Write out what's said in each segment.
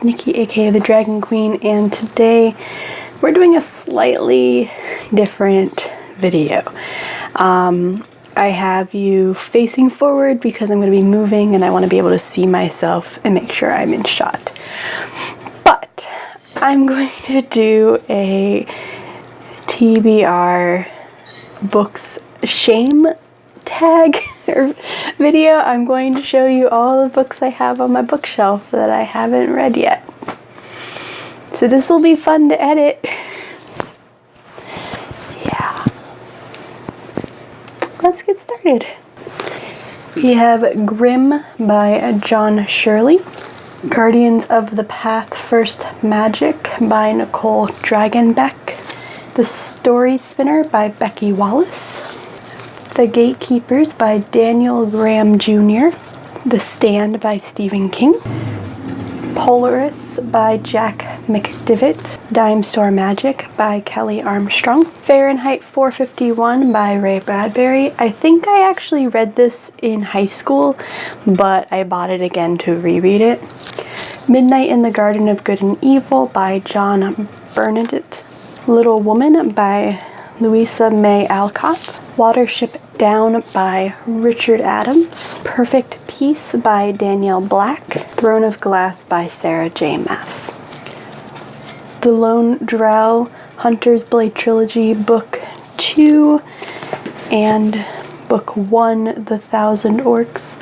It's Nikki, aka the Dragon Queen, and today we're doing a slightly different video. I have you facing forward because I'm going to be moving and I want to be able to see myself and make sure I'm in shot. But I'm going to do a TBR books shame tag or video. I'm going to show you all the books I have on my bookshelf that I haven't read yet. So this will be fun to edit. Yeah. Let's get started. We have Grimm by John Shirley. Guardians of the Path First Magic by Nicole Dragenbeck. The Story Spinner by Becky Wallace. The Gatekeepers by Daniel Graham Jr. The Stand by Stephen King. Polaris by Jack McDivitt. Dime Store Magic by Kelly Armstrong. Fahrenheit 451 by Ray Bradbury. I think I actually read this in high school, but I bought it again to reread it. Midnight in the Garden of Good and Evil by John Bernadette. Little Woman by Louisa May Alcott. Watership Down by Richard Adams. Perfect Peace by Danielle Black. Throne of Glass by Sarah J. Maas. The Lone Drow Hunter's Blade Trilogy, Book 2 and Book 1, The Thousand Orcs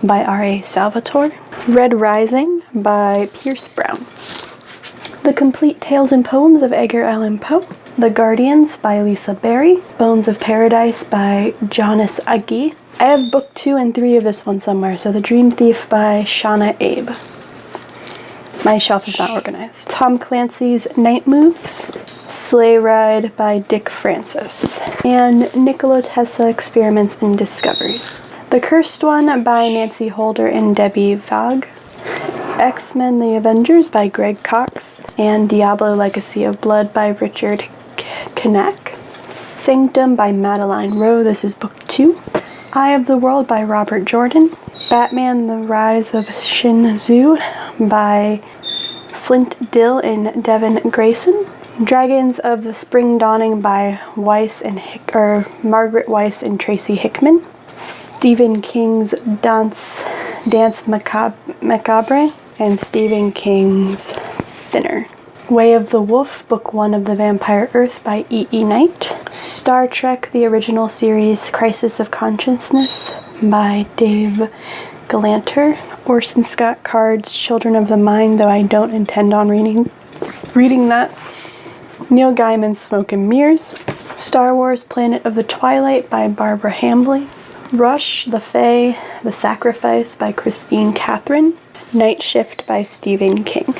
by R.A. Salvatore. Red Rising by Pierce Brown. The Complete Tales and Poems of Edgar Allan Poe. The Guardians by Lisa Berry. Bones of Paradise by Jonas Agee. I have book 2 and 3 of this one somewhere. So The Dream Thief by Shauna Abe. My shelf is not organized. Tom Clancy's Night Moves. Sleigh Ride by Dick Francis. And Nikola Tesla Experiments and Discoveries. The Cursed One by Nancy Holder and Debbie Vaugh. X-Men The Avengers by Greg Cox. And Diablo Legacy of Blood by Richard Knack. Sanctum by Madeline Rowe. This is book 2. Eye of the World by Robert Jordan. Batman The Rise of Shinzu by Flint Dill and Devin Grayson. Dragons of the Spring Dawning by Margaret Weiss and Tracy Hickman. Stephen King's Dance Macabre and Stephen King's Thinner. Way of the Wolf, Book 1 of the Vampire Earth by E.E. Knight. Star Trek, the original series, Crisis of Consciousness by Dave Galanter. Orson Scott Card's Children of the Mind, though I don't intend on reading that. Neil Gaiman's Smoke and Mirrors. Star Wars Planet of the Twilight by Barbara Hambly. Rush, The Fae, The Sacrifice by Christine Catherine. Night Shift by Stephen King.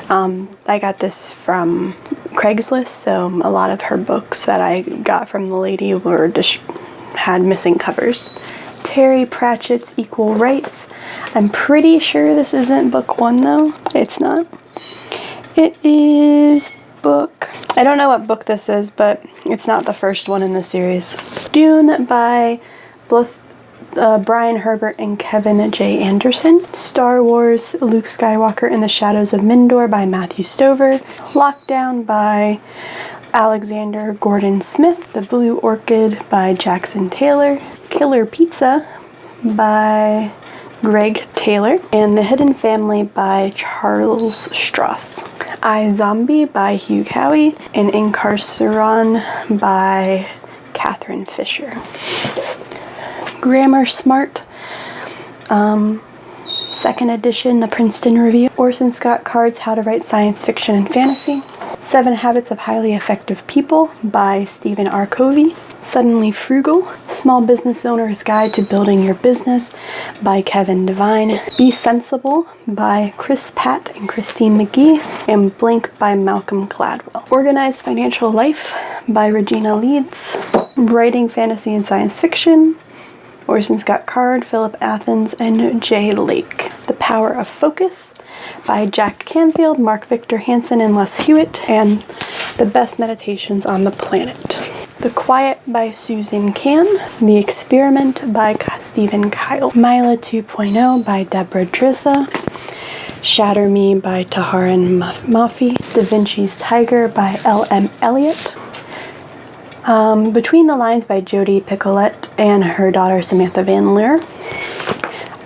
I got this from Craigslist, so a lot of her books that I got from the lady were had missing covers. Terry Pratchett's Equal Rights. I'm pretty sure this isn't book 1 though. It's not. It is book... I don't know what book this is, but it's not the first one in the series. Dune by Brian Herbert and Kevin J. Anderson. Star Wars Luke Skywalker in the Shadows of Mindor by Matthew Stover. Lockdown by Alexander Gordon Smith. The Blue Orchid by Jackson Taylor. Killer Pizza by Greg Taylor. And The Hidden Family by Charles Stross. I, Zombie by Hugh Howey. And Incarceron by Catherine Fisher. Grammar Smart, 2nd edition, the Princeton Review. Orson Scott Card's How to Write Science Fiction and Fantasy. 7 Habits of Highly Effective People by Stephen R. Covey. Suddenly Frugal, Small Business Owner's Guide to Building Your Business by Kevin Devine. Be Sensible by Chris Pratt and Christine McGee. And Blink by Malcolm Gladwell. Organized Financial Life by Regina Leeds. Writing Fantasy and Science Fiction. Orson Scott Card, Philip Athens, and Jay Lake. The Power of Focus by Jack Canfield, Mark Victor Hansen, and Les Hewitt. And The Best Meditations on the Planet. The Quiet by Susan Can. The Experiment by Stephen Kyle. Mila 2.0 by Deborah Drissa. Shatter Me by Taharan Mafi. Da Vinci's Tiger by L.M. Eliot. Between the Lines by Jodi Picoult and her daughter Samantha Van Leer.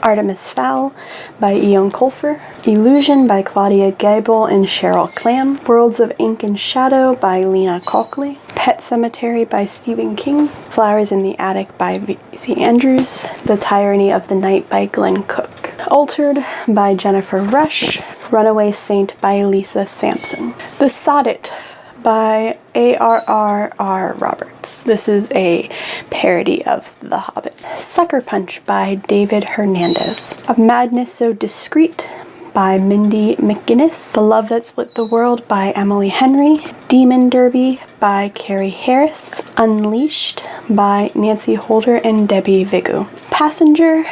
Artemis Fowl by Eoin Colfer. Illusion by Claudia Gabel and Cheryl Clam. Worlds of Ink and Shadow by Lena Coakley. Pet Cemetery by Stephen King. Flowers in the Attic by V.C. Andrews. The Tyranny of the Night by Glenn Cook. Altered by Jennifer Rush. Runaway Saint by Lisa Sampson. The Sonnet by A.R.R.R. Roberts. This is a parody of The Hobbit. Sucker Punch by David Hernandez. A Madness So Discreet by Mindy McGuinness. The Love That Split the World by Emily Henry. Demon Derby by Carrie Harris. Unleashed by Nancy Holder and Debbie Vigu. Passenger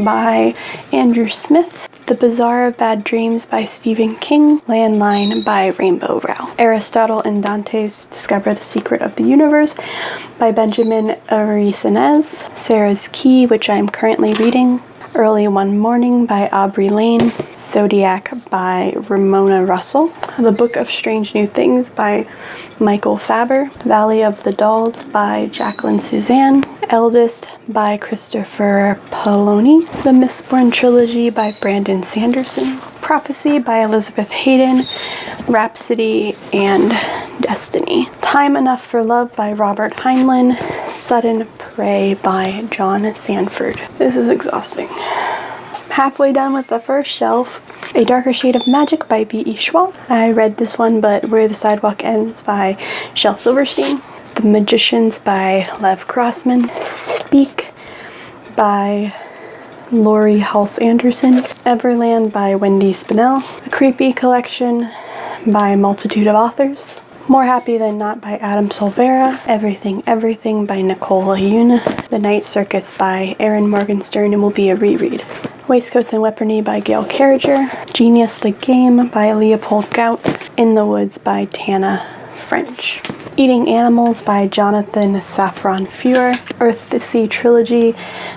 by Andrew Smith. The Bazaar of Bad Dreams by Stephen King. Landline by Rainbow Rowell. Aristotle and Dante's Discover the Secret of the Universe by Benjamin Arisenez. Sarah's Key, which I'm currently reading. Early One Morning by Aubrey Lane. Zodiac by Ramona Russell. The Book of Strange New Things by Michael Faber. Valley of the Dolls by Jacqueline Suzanne. Eldest by Christopher Poloni. The Mistborn Trilogy by Brandon Sanderson. Prophecy by Elizabeth Hayden. Rhapsody and Destiny. Time Enough for Love by Robert Heinlein. Sudden Prey by John Sanford. This is exhausting. Halfway done with the first shelf. A Darker Shade of Magic by V.E. Schwab. I read this one, but Where the Sidewalk Ends by Shel Silverstein. The Magicians by Lev Grossman. Speak by Laurie Halse Anderson. Everland by Wendy Spinell. The Creepy Collection by Multitude of Authors. More Happy Than Not by Adam Silvera. Everything Everything by Nicole Yoon. The Night Circus by Erin Morgenstern, and will be a reread. Waistcoats and Weaponry by Gail Carriger. Genius the Game by Leopold Gout. In the Woods by Tana French. Eating Animals by Jonathan Safran Foer. Earth the Sea Trilogy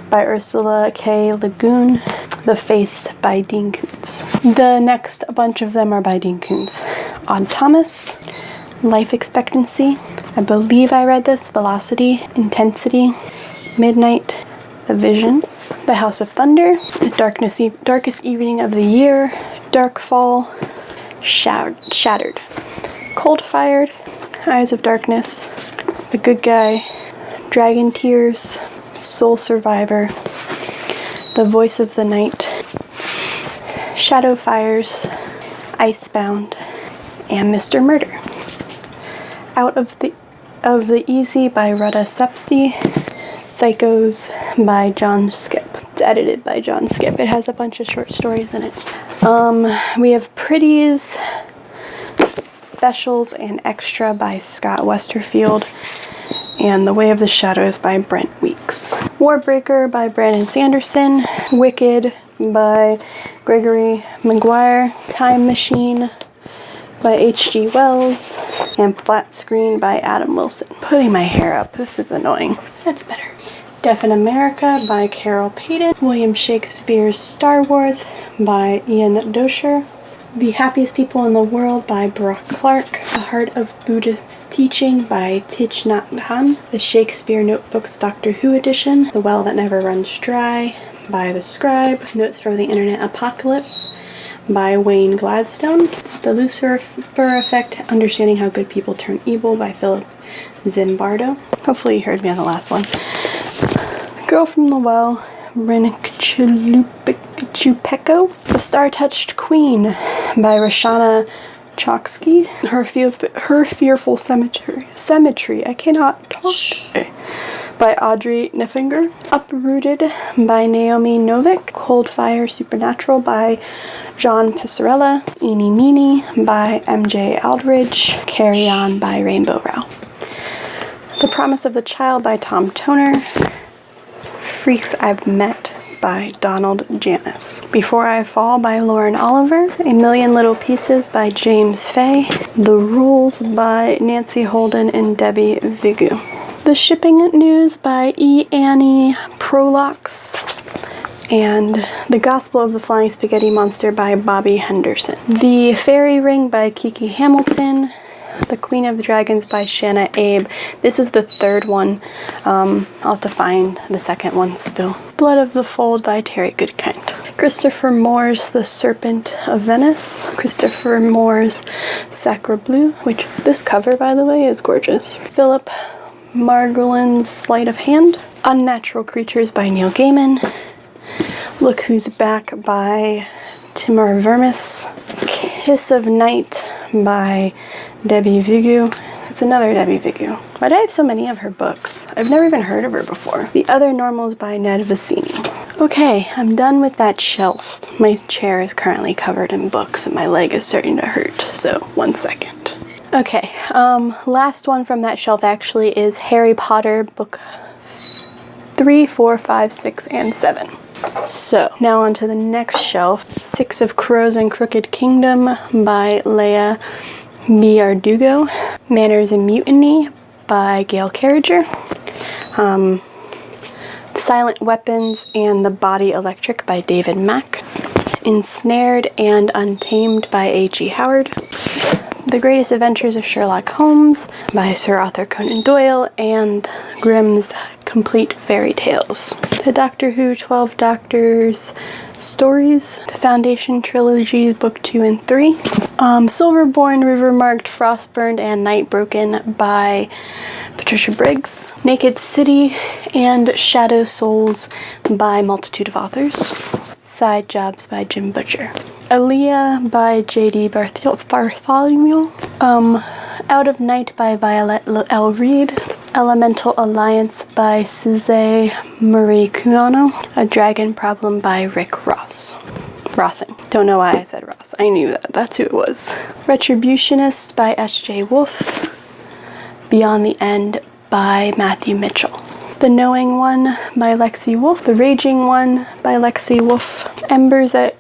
by Ursula K. Le Guin. The Face by Dean Koontz. The next bunch of them are by Dean Koontz. Odd Thomas. Life Expectancy. I believe I read this. Velocity. Intensity. Midnight. The Vision. The House of Thunder. The Darkest Evening of the Year. Darkfall. Shattered. Cold Fired. Eyes of Darkness. The Good Guy. Dragon Tears. Soul Survivor. The Voice of the Night. Shadow Fires. Icebound. And Mr. Murder. Out of the Easy by Rutta Sepsi. Psychos by John Skip. It's edited by John Skip. It has a bunch of short stories in it. We have Pretties, Specials, and Extra by Scott Westerfield. And The Way of the Shadows by Brent Weeks. Warbreaker by Brandon Sanderson. Wicked by Gregory Maguire. Time Machine by H.G. Wells. And Flat Screen by Adam Wilson. Putting my hair up. This is annoying. That's better. Deaf in America by Carol Payton. William Shakespeare's Star Wars by Ian Dosher. The Happiest People in the World by Brock Clark. The Heart of Buddhist Teaching by Thich Nhat Hanh. The Shakespeare Notebooks Doctor Who edition. The Well That Never Runs Dry by The Scribe. Notes from the Internet Apocalypse by Wayne Gladstone. The Lucifer Effect, Understanding How Good People Turn Evil by Philip Zimbardo. Hopefully you heard me on the last one. The Girl from the Well, Renik Chupeko. The Star-Touched Queen by Roshana Chokski. Her Fearful Cemetery. I cannot talk. By Audrey Niffinger. Uprooted by Naomi Novik. Cold Fire Supernatural by John Pissarella. Eeny Meeny by MJ Aldridge. Carry On by Rainbow Rowell. The Promise of the Child by Tom Toner. Freaks I've Met by Donald Janis. Before I Fall by Lauren Oliver. A Million Little Pieces by James Fay. The Rules by Nancy Holden and Debbie Vigu. The Shipping News by E. Annie Prolox. and The Gospel of the Flying Spaghetti Monster by Bobby Henderson. The Fairy Ring by Kiki Hamilton. The Queen of the Dragons by Shanna Abe. This is the third one. I'll have to find the second one still. Blood of the Fold by Terry Goodkind. Christopher Moore's The Serpent of Venice. Christopher Moore's Sacre Bleu, which this cover, by the way, is gorgeous. Philip Margolin's Sleight of Hand. Unnatural Creatures by Neil Gaiman. Look Who's Back by Timur Vermis. Kiss of Night by Debbie Vigu. It's another Debbie Vigu. Why do I have so many of her books? I've never even heard of her before. The Other Normals by Ned Vicini. Okay, I'm done with that shelf. My chair is currently covered in books and my leg is starting to hurt, so 1 second. Okay, last one from that shelf actually is Harry Potter book 3, 4, 5, 6, and 7. So, now on to the next shelf. Six of Crows and Crooked Kingdom by Leah Biardugo. Manners and Mutiny by Gail Carriger. Silent Weapons and the Body Electric by David Mack. Ensnared and Untamed by A.G. Howard. The Greatest Adventures of Sherlock Holmes by Sir Arthur Conan Doyle, and Grimm's Complete Fairy Tales. The Doctor Who 12 Doctors Stories, the Foundation Trilogy, Book 2 and 3. Silverborn, Rivermarked, Frostburned, and Nightbroken by Patricia Briggs. Naked City and Shadow Souls by Multitude of Authors. Side Jobs by Jim Butcher. Aaliyah by J.D. Bartholomew. Out of Night by Violet L. Reed. Elemental Alliance by Cizé Marie Cuano. A Dragon Problem by Rick Rossing. Don't know why I said Ross. I knew that. That's who it was. Retributionist by S.J. Wolfe. Beyond the End by Matthew Mitchell. The Knowing One by Lexi Wolfe. The Raging One by Lexi Wolfe. Embers at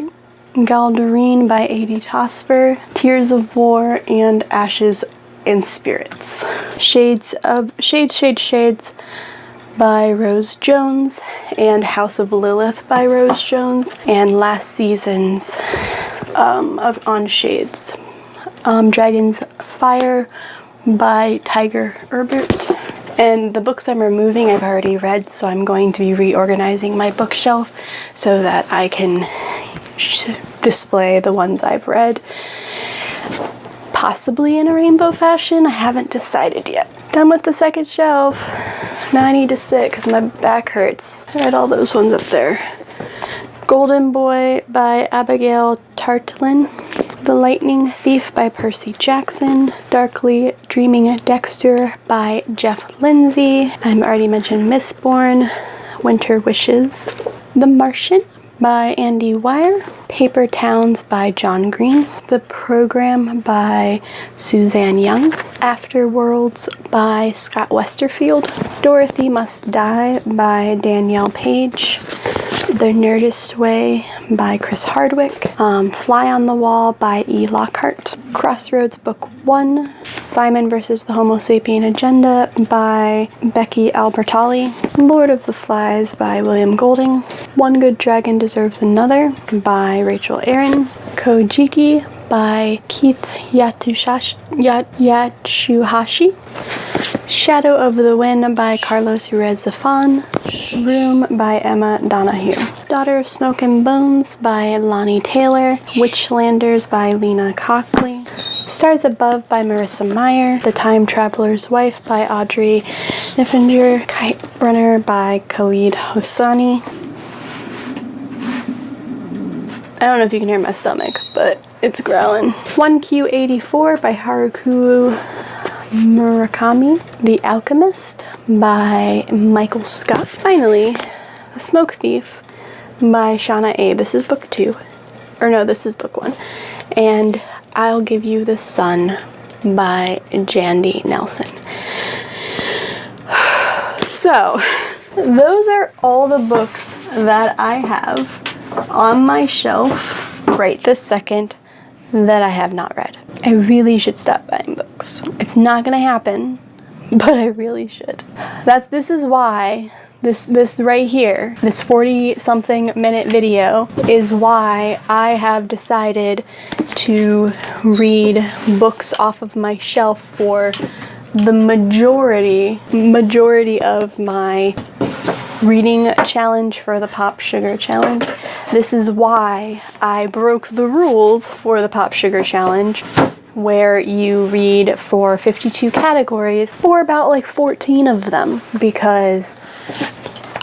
Galdarine by A.D. Tosfer. Tears of War and Ashes and Spirits. Shades by Rose Jones, and House of Lilith by Rose Jones, and Last Seasons of On Shades. Dragon's Fire by Tiger Herbert. And the books I'm removing I've already read, so I'm going to be reorganizing my bookshelf so that I can display the ones I've read, possibly in a rainbow fashion. I haven't decided yet. Done with the second shelf. Now I need to sit because my back hurts. I read all those ones up there. Golden Boy by Abigail Tartlin. The Lightning Thief by Percy Jackson. Darkly Dreaming Dexter by Jeff Lindsay. I've already mentioned Mistborn. Winter Wishes. The Martian by Andy Weir. Paper Towns by John Green. The Program by Suzanne Young. Afterworlds by Scott Westerfield. Dorothy Must Die by Danielle Page. The Nerdist Way by Chris Hardwick. Fly on the Wall by E. Lockhart. Crossroads Book 1. Simon vs. the Homo Sapien Agenda by Becky Albertalli. Lord of the Flies by William Golding. One Good Dragon Deserves Another by Rachel Aaron. Kojiki by Keith Yatsuhashi. Shadow of the Wind by Carlos Urez Zafon. Room by Emma Donahue. Daughter of Smoke and Bones by Lonnie Taylor. Witchlanders by Lena Cockley. Stars Above by Marissa Meyer. The Time Traveler's Wife by Audrey Niffinger. Kite Runner by Khalid Hosseini. I don't know if you can hear my stomach, but it's growling. 1Q84 by Haruki Murakami. The Alchemist by Michael Scott. Finally, The Smoke Thief by Shanna Abe. This is book 2. Or no, this is book 1. And I'll Give You the Sun by Jandy Nelson. So, those are all the books that I have on my shelf right this second that I have not read. I really should stop buying books. It's not gonna happen, but I really should. This is why this right here, this 40-something minute video is why I have decided to read books off of my shelf for the majority of my reading challenge for the Pop Sugar Challenge. This is why I broke the rules for the Pop Sugar Challenge, where you read for 52 categories for about like 14 of them, because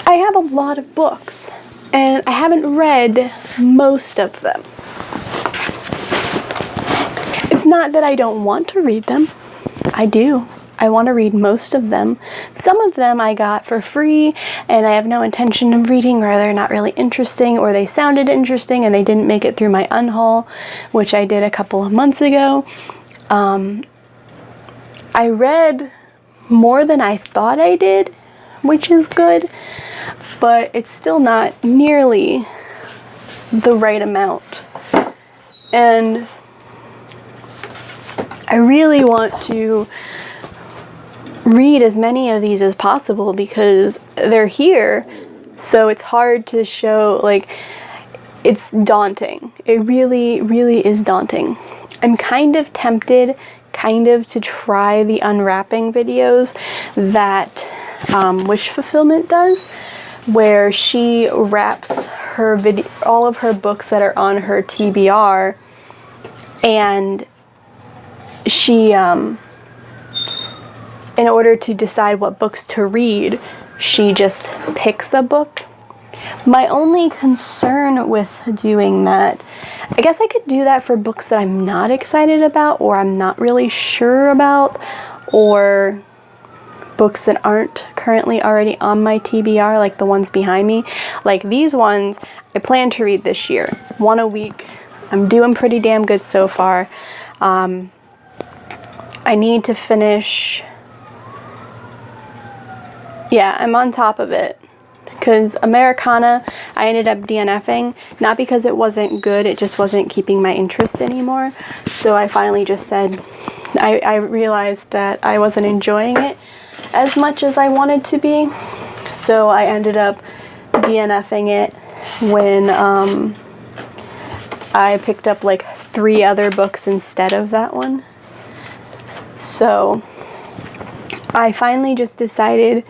I have a lot of books and I haven't read most of them. It's not that I don't want to read them. I do. I want to read most of them. Some of them I got for free and I have no intention of reading, or they're not really interesting, or they sounded interesting and they didn't make it through my unhaul, which I did a couple of months ago. I read more than I thought I did, which is good, but it's still not nearly the right amount. And I really want to read as many of these as possible because they're here, so it's hard to show, like, it's daunting. It really, really is daunting. I'm kind of tempted to try the unwrapping videos that Wish Fulfillment does, where she wraps her all of her books that are on her TBR, and she in order to decide what books to read, she just picks a book. My only concern with doing that, I guess I could do that for books that I'm not excited about, or I'm not really sure about, or books that aren't currently already on my TBR, like the ones behind me. Like these ones, I plan to read this year, one a week. I'm doing pretty damn good so far. I need to finish. Yeah, I'm on top of it. Because Americana, I ended up DNFing, not because it wasn't good, it just wasn't keeping my interest anymore. So I finally just said, I realized that I wasn't enjoying it as much as I wanted to be. So I ended up DNFing it when I picked up like 3 other books instead of that one. So I finally just decided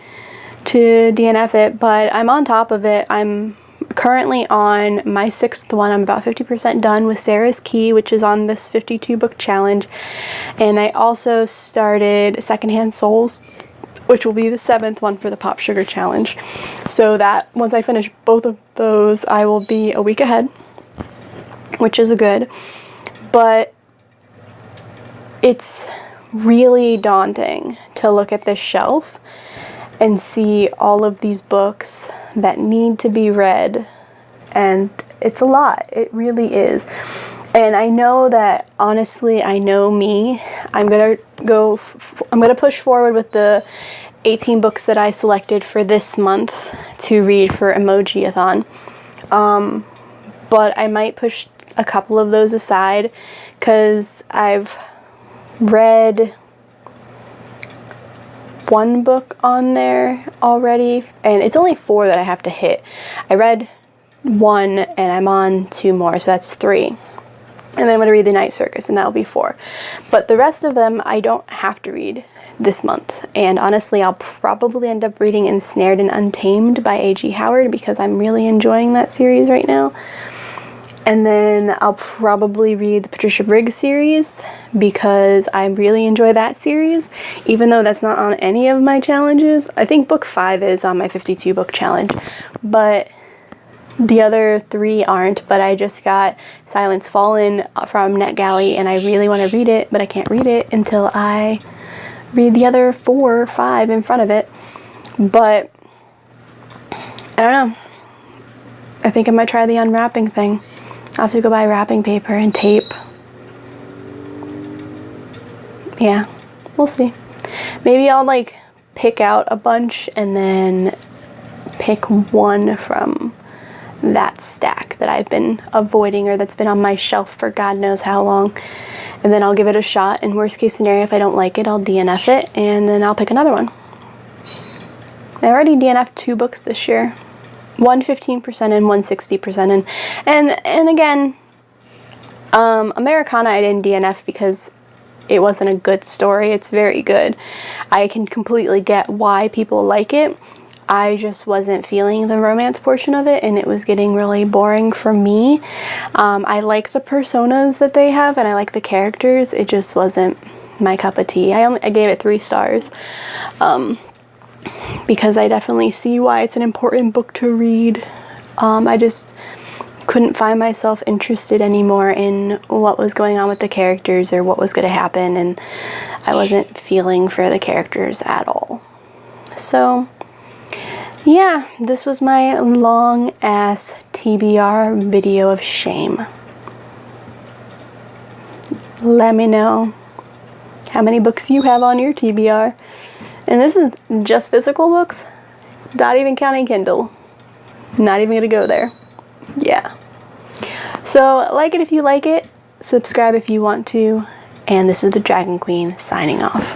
to DNF it, but I'm on top of it. I'm currently on my 6th one. I'm about 50% done with Sarah's Key, which is on this 52 book challenge. And I also started Secondhand Souls, which will be the 7th one for the Pop Sugar Challenge. So that once I finish both of those, I will be a week ahead, which is good. But it's really daunting to look at this shelf and see all of these books that need to be read, and it's a lot. It really is. And I know that, honestly, I know me. I'm gonna push forward with the 18 books that I selected for this month to read for Emoji-a-thon. But I might push a couple of those aside because I've read one book on there already, and it's only 4 that I have to hit. I read 1 and I'm on 2 more, so that's 3. And then I'm going to read The Night Circus, and that'll be 4. But the rest of them I don't have to read this month. And honestly, I'll probably end up reading Ensnared and Untamed by A.G. Howard because I'm really enjoying that series right now. And then I'll probably read the Patricia Briggs series because I really enjoy that series, even though that's not on any of my challenges. I think book 5 is on my 52 book challenge, but the other 3 aren't. But I just got Silence Fallen from NetGalley, and I really want to read it, but I can't read it until I read the other 4 or 5 in front of it. But I don't know. I think I might try the unwrapping thing. I'll have to go buy wrapping paper and tape. Yeah, we'll see. Maybe I'll like pick out a bunch and then pick one from that stack that I've been avoiding or that's been on my shelf for God knows how long. And then I'll give it a shot. And worst case scenario, if I don't like it, I'll DNF it and then I'll pick another one. I already DNF'd 2 books this year. One 15% and one 60%. And again, Americana I didn't DNF because it wasn't a good story. It's very good. I can completely get why people like it. I just wasn't feeling the romance portion of it, and it was getting really boring for me. I like the personas that they have, and I like the characters. It just wasn't my cup of tea. I gave it 3 stars. Because I definitely see why it's an important book to read. I just couldn't find myself interested anymore in what was going on with the characters or what was going to happen, and I wasn't feeling for the characters at all. So yeah, this was my long ass TBR video of shame. Let me know how many books you have on your TBR. And this is just physical books, not even counting Kindle. Not even gonna go there. Yeah. So like it if you like it, subscribe if you want to, and this is the Dragon Queen signing off.